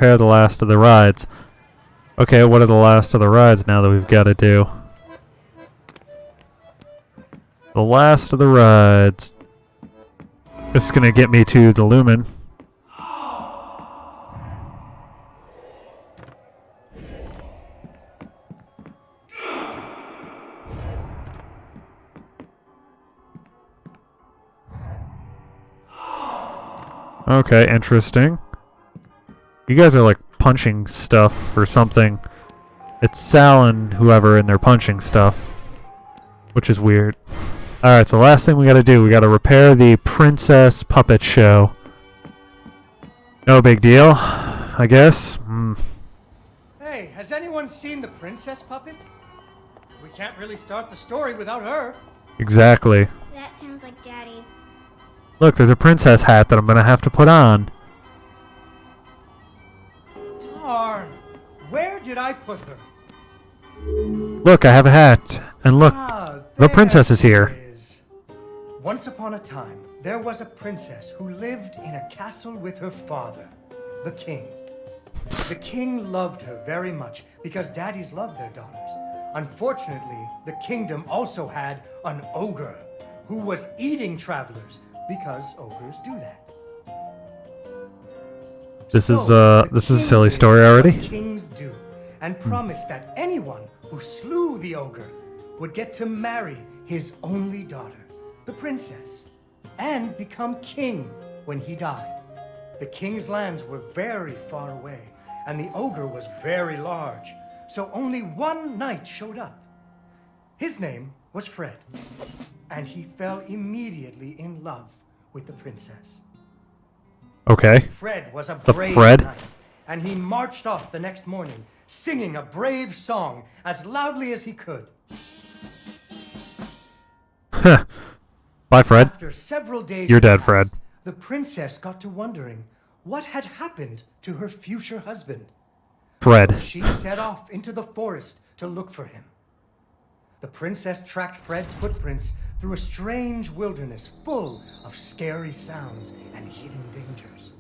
repair the last of the rides. Okay, what are the last of the rides now that we've got to do? The last of the rides. This is going to get me to the Lumen. Okay, interesting. You guys are like punching stuff or something. It's Sal and whoever, and they're punching stuff, which is weird. Alright, so last thing we gotta do, we gotta repair the Princess Puppet Show. No big deal, I guess. Hey, has anyone seen the Princess Puppet? We can't really start the story without her. Exactly. That sounds like Daddy. Look, there's a princess hat that I'm gonna have to put on. Darn! Where did I put her? Look, I have a hat. And look, the princess is here. Once upon a time, there was a princess who lived in a castle with her father, the king. The king loved her very much because daddies loved their daughters. Unfortunately, the kingdom also had an ogre who was eating travelers because ogres do that. This is a silly story already. Kings do, and promised that anyone who slew the ogre would get to marry his only daughter, the princess, and become king when he died. The king's lands were very far away, and the ogre was very large, so only one knight showed up. His name was Fred, and he fell immediately in love with the princess. Okay. Fred was a The brave Fred? knight, and he marched off the next morning, singing a brave song as loudly as he could. Bye, Fred. After several days You're dead, passed, Fred. the princess got to wondering what had happened to her future husband. Fred. She set off into the forest to look for him. The princess tracked Fred's footprints through a strange wilderness full of scary sounds and hidden dangers.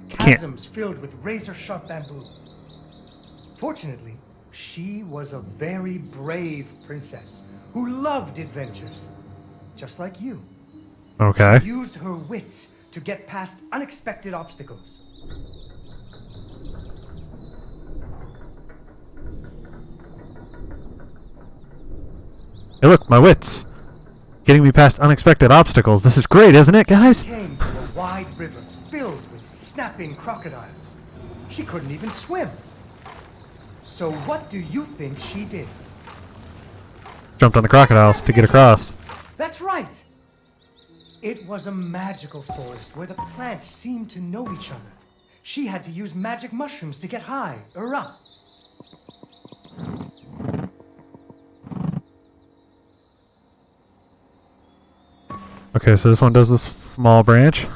Chasms filled with razor-sharp bamboo. Fortunately, she was a very brave princess who loved adventures, just like you. Okay. She used her wits to get past unexpected obstacles. Hey, look, my wits. Getting me past unexpected obstacles. This is great, isn't it, guys? She came to a wide river filled with snapping crocodiles. She couldn't even swim. So what do you think she did? Jumped on the crocodiles to get across. That's right! It was a magical forest where the plants seemed to know each other. She had to use magic mushrooms to get high or up. Okay, so this one does this small branch.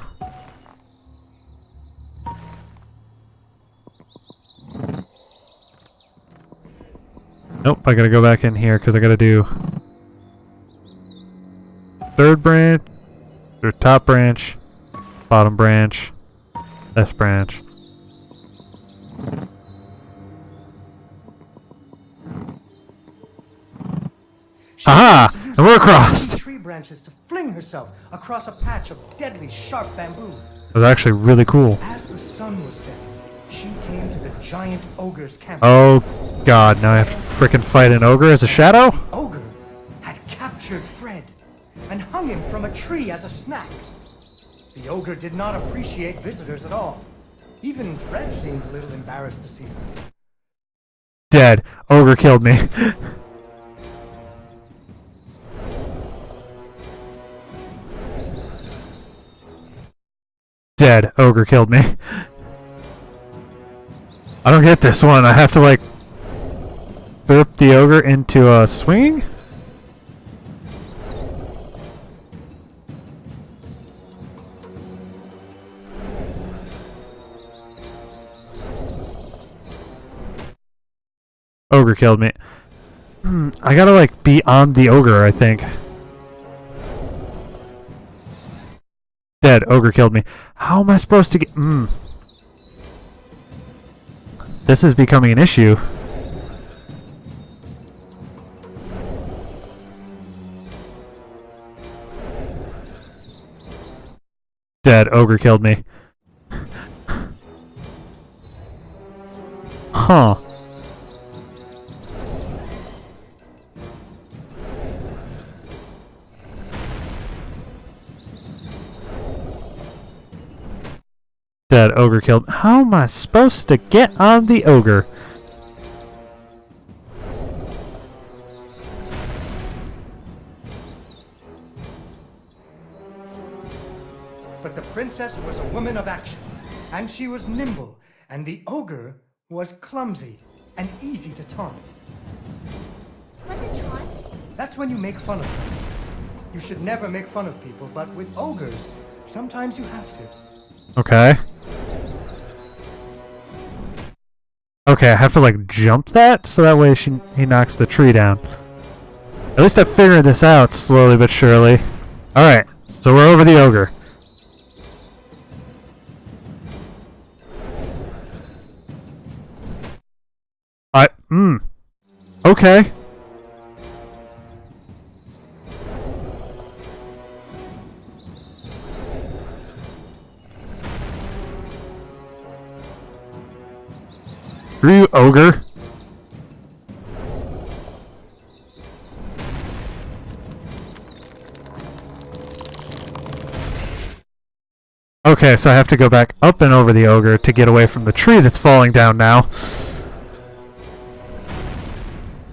Nope, I gotta go back in here because I gotta do third branch, or top branch, bottom branch, this branch. Aha! And we're across! Tree branches to fling herself across a patch of deadly sharp bamboo. It was actually really cool. As the sun was setting, she came to the giant ogre's camp. Oh god, now I have to frickin' fight an ogre as a shadow? The ogre had captured Fred and hung him from a tree as a snack. The ogre did not appreciate visitors at all. Even Fred seemed a little embarrassed to see her. Dead. Ogre killed me. Dead. Ogre killed me. I don't get this one. I have to, like, burp the ogre into a swing? Ogre killed me. I gotta, like, be on the ogre, I think. Dead. Ogre killed me. How am I supposed to get... This is becoming an issue. Dead. Ogre killed me. Huh. Dead. Ogre killed. How am I supposed to get on the ogre? But the princess was a woman of action, and she was nimble, and the ogre was clumsy and easy to taunt. What's a taunt? That's when you make fun of them. You should never make fun of people, but with ogres, sometimes you have to. Okay. Okay, I have to like jump that so that way he knocks the tree down. At least I figured this out slowly but surely. Alright, so we're over the ogre. Okay. Screw you, ogre. Okay, so I have to go back up and over the ogre to get away from the tree that's falling down now.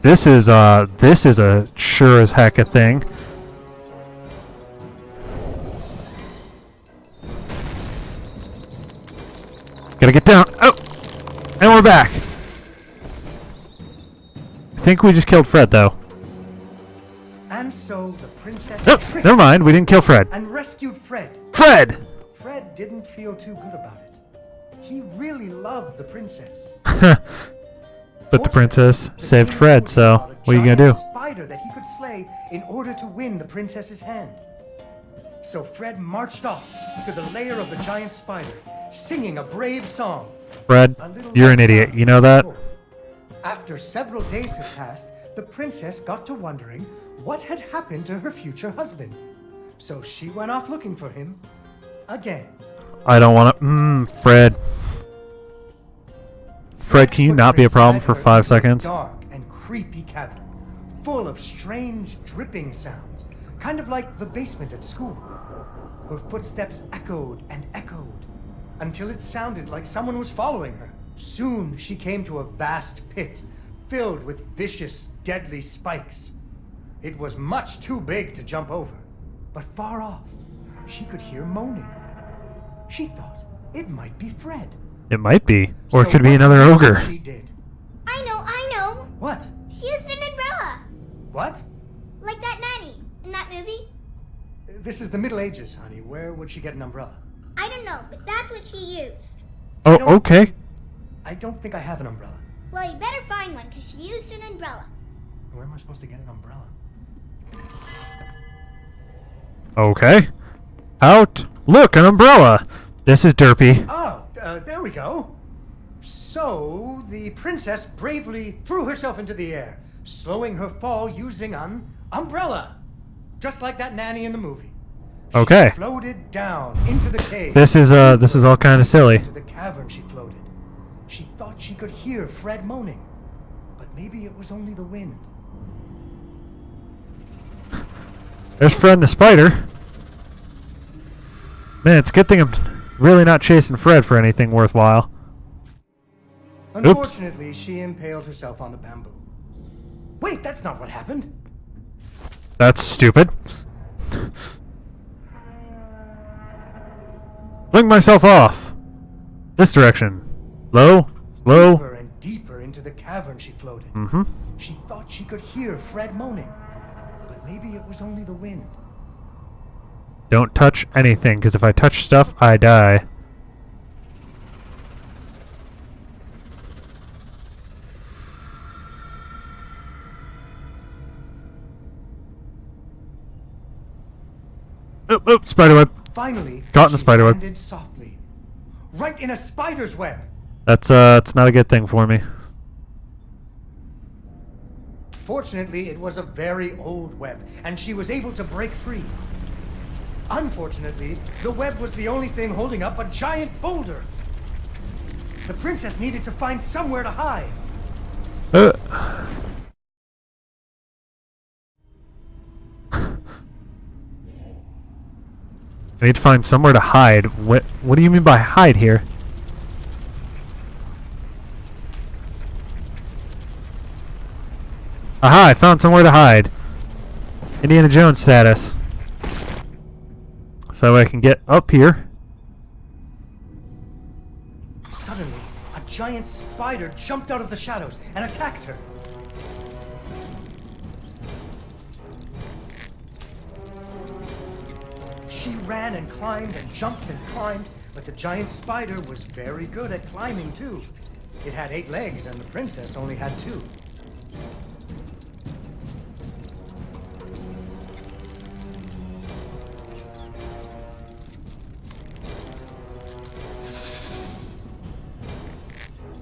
This is a sure as heck a thing. Gotta get down. Oh! And we're back. I think we just killed Fred, though. And so the princess Nope, tricked never mind. We didn't kill Fred. and rescued Fred. Fred! Fred didn't feel too good about it. He really loved the princess. But the princess saved Fred, so what are you gonna do? Spider that he could slay in order to win the princess's hand. So Fred marched off to the lair of the giant spider, singing a brave song. Fred, you're an idiot. You know that? After several days had passed, the princess got to wondering what had happened to her future husband. So she went off looking for him again. I don't want to. Fred. Fred, can you not be a problem for 5 seconds? Dark and creepy cavern, full of strange dripping sounds, kind of like the basement at school. Her footsteps echoed and echoed until it sounded like someone was following her. Soon she came to a vast pit filled with vicious, deadly spikes. It was much too big to jump over, but far off, she could hear moaning. She thought it might be Fred. It might be. Or it So could be what another do you ogre. think She did. I know. What? She used an umbrella. What? Like that nanny in that movie. This is the Middle Ages, honey. Where would she get an umbrella? I don't know, but that's what she used. Oh, don't- okay. I don't think I have an umbrella. Well, you better find one, because she used an umbrella. Where am I supposed to get an umbrella? Okay. Out. Look, an umbrella. This is derpy. Oh, there we go. So, the princess bravely threw herself into the air, slowing her fall using an umbrella. Just like that nanny in the movie. Okay. She floated down into the cave. This is all kind of silly. Into the cavern she floated. She thought she could hear Fred moaning, but maybe it was only the wind. There's Fred and the spider. Man, it's a good thing I'm really not chasing Fred for anything worthwhile. Unfortunately, she impaled herself on the bamboo. Wait, that's not what happened. That's stupid. Fling myself off. This direction. Low, slow. Deeper and deeper into the cavern she floated. Mm-hmm. She thought she could hear Fred moaning, but maybe it was only the wind. Don't touch anything, because if I touch stuff, I die. Oh, spiderweb. Finally, Caught in the she spiderweb. landed softly, right in a spider's web. It's not a good thing for me. Fortunately, it was a very old web, and she was able to break free. Unfortunately, the web was the only thing holding up a giant boulder. The princess needed to find somewhere to hide. I need to find somewhere to hide. What do you mean by hide here? Aha, I found somewhere to hide. Indiana Jones status. So I can get up here. Suddenly, a giant spider jumped out of the shadows and attacked her. She ran and climbed and jumped and climbed, but the giant spider was very good at climbing too. It had 8 legs and the princess only had 2.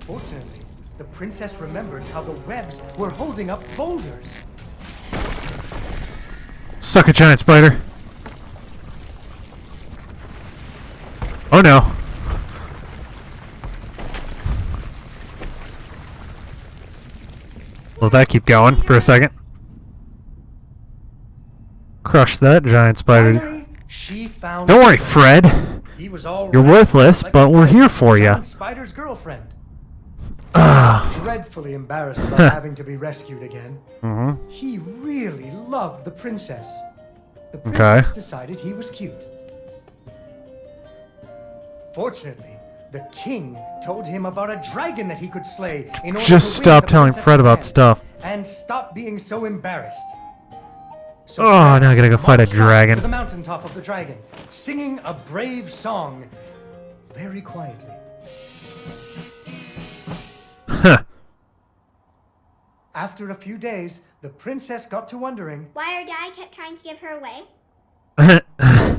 Fortunately, the princess remembered how the webs were holding up boulders. Suck a giant spider. Oh no. Let that keep going for a second. Crush that giant spider. Finally, she found Don't worry, Fred. He was all You're right, worthless, like but a we're kid, here for ya. giant Spider's girlfriend. Ah. Dreadfully embarrassed about having to be rescued again. Mm-hmm. He really loved the princess. The Okay. princess decided he was cute. Fortunately, the king told him about a dragon that he could slay in order Just to win stop the telling princess's Fred about hand, stuff. and stop being so embarrassed. So Oh, Fred now I gotta go fight a marched out dragon. to the mountaintop of the dragon, singing a brave song, very quietly. Huh. After a few days, the princess got to wondering, Why her dad kept trying to give her away?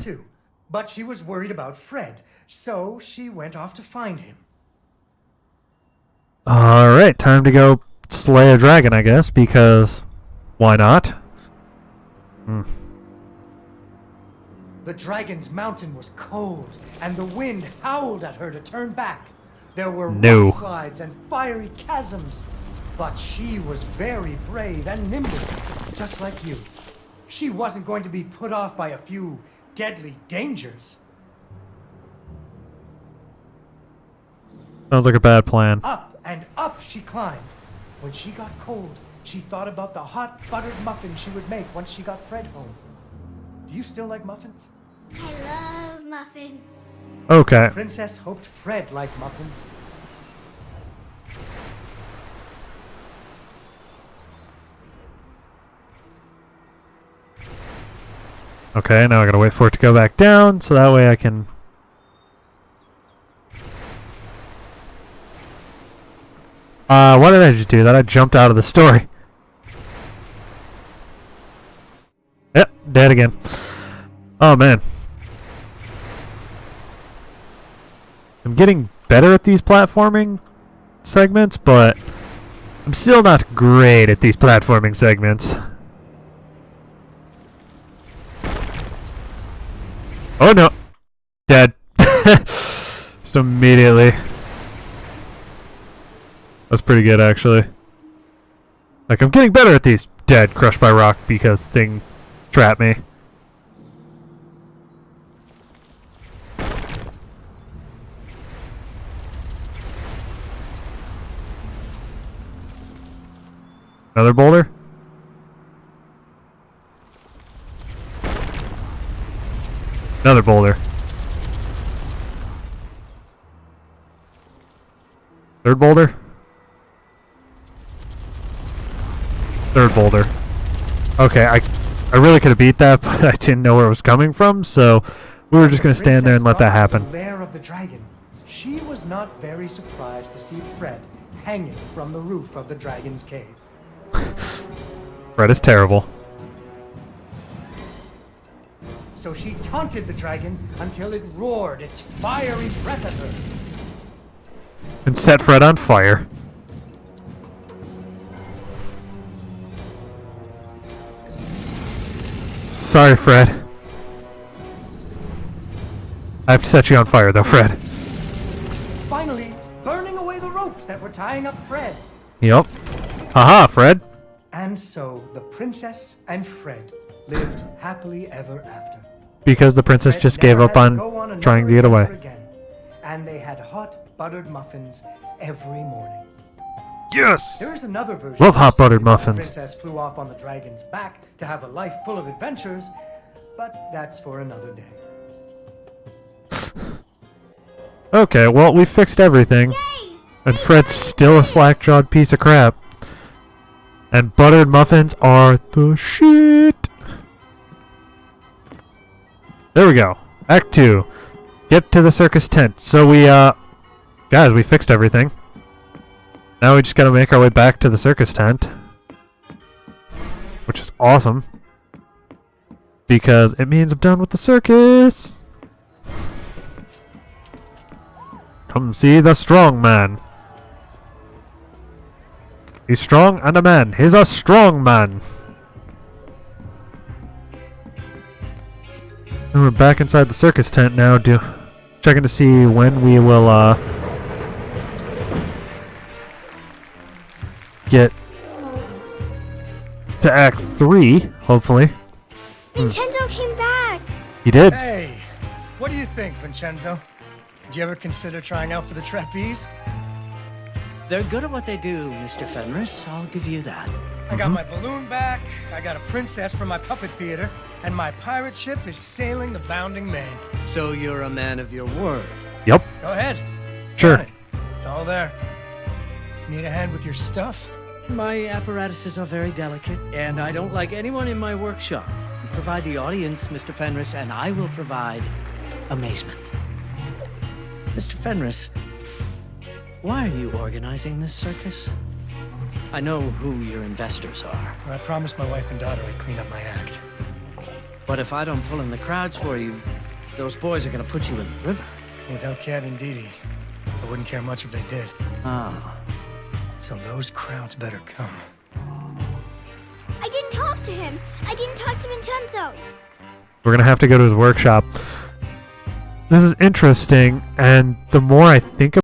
too. But she was worried about Fred, so she went off to find him. Alright, time to go slay a dragon, I guess, because why not? Hmm. The dragon's mountain was cold, and the wind howled at her to turn back. There were No. rock slides and fiery chasms. But she was very brave and nimble, just like you. She wasn't going to be put off by a few deadly dangers. Sounds like a bad plan. Up and up she climbed. When she got cold, she thought about the hot buttered muffins she would make once she got Fred home. Do you still like muffins? I love muffins. Okay. Princess hoped Fred liked muffins. Okay, now I gotta wait for it to go back down, so that way I can... why did I just do that? I jumped out of the story. Yep, dead again. Oh, man. I'm getting better at these platforming segments, but I'm still not great at these platforming segments. Oh no! Dead. Just immediately. That's pretty good, actually. Like, I'm getting better at these. Dead, crushed by rock because thing trapped me. Another boulder? Another boulder. Third boulder? Third boulder. Okay, I really could have beat that, but I didn't know where it was coming from, so we were just going to stand there and let that happen. The lair of the dragon. She was not very surprised to see Fred hanging from the roof of the dragon's cave. Fred is terrible. So she taunted the dragon until it roared its fiery breath at her. And set Fred on fire. Sorry, Fred. I have to set you on fire, though, Fred. Finally, burning away the ropes that were tying up Fred. Yep. Haha, Fred. And so the princess and Fred lived happily ever after. Because the princess Fred just never gave up had to go on another trying to get away. adventure again, and they had hot buttered muffins every morning. Yes! There is another version. Love of the hot story buttered where muffins. The princess flew off on the dragon's back to have a life full of adventures, but that's for another day. Okay, well, we fixed everything. Yay! And Fred's still a slack-jawed piece of crap. And buttered muffins are the shit. There we go. Act 2. Get to the circus tent. So we, guys, we fixed everything. Now we just gotta make our way back to the circus tent. Which is awesome. Because it means I'm done with the circus. Come see the strong man. He's strong and a man. He's a strong man. And we're back inside the circus tent now, checking to see when we will get to Act 3, hopefully. Vincenzo came back. He did. Hey, what do you think, Vincenzo? Did you ever consider trying out for the trapeze? They're good at what they do, Mr. Fenris. I'll give you that. I got my balloon back, I got a princess from my puppet theater, and my pirate ship is sailing the bounding main. So you're a man of your word. Yep. Go ahead. Sure. Got it. It's all there. Need a hand with your stuff? My apparatuses are very delicate, and I don't like anyone in my workshop. You provide the audience, Mr. Fenris, and I will provide amazement. Mr. Fenris, why are you organizing this circus? I know who your investors are. I promised my wife and daughter I'd clean up my act. But if I don't pull in the crowds for you, those boys are going to put you in the river. Without Cat and Dee Dee, I wouldn't care much if they did. Ah. So those crowds better come. I didn't talk to him. I didn't talk to Vincenzo. We're gonna have to go to his workshop. This is interesting, and the more I think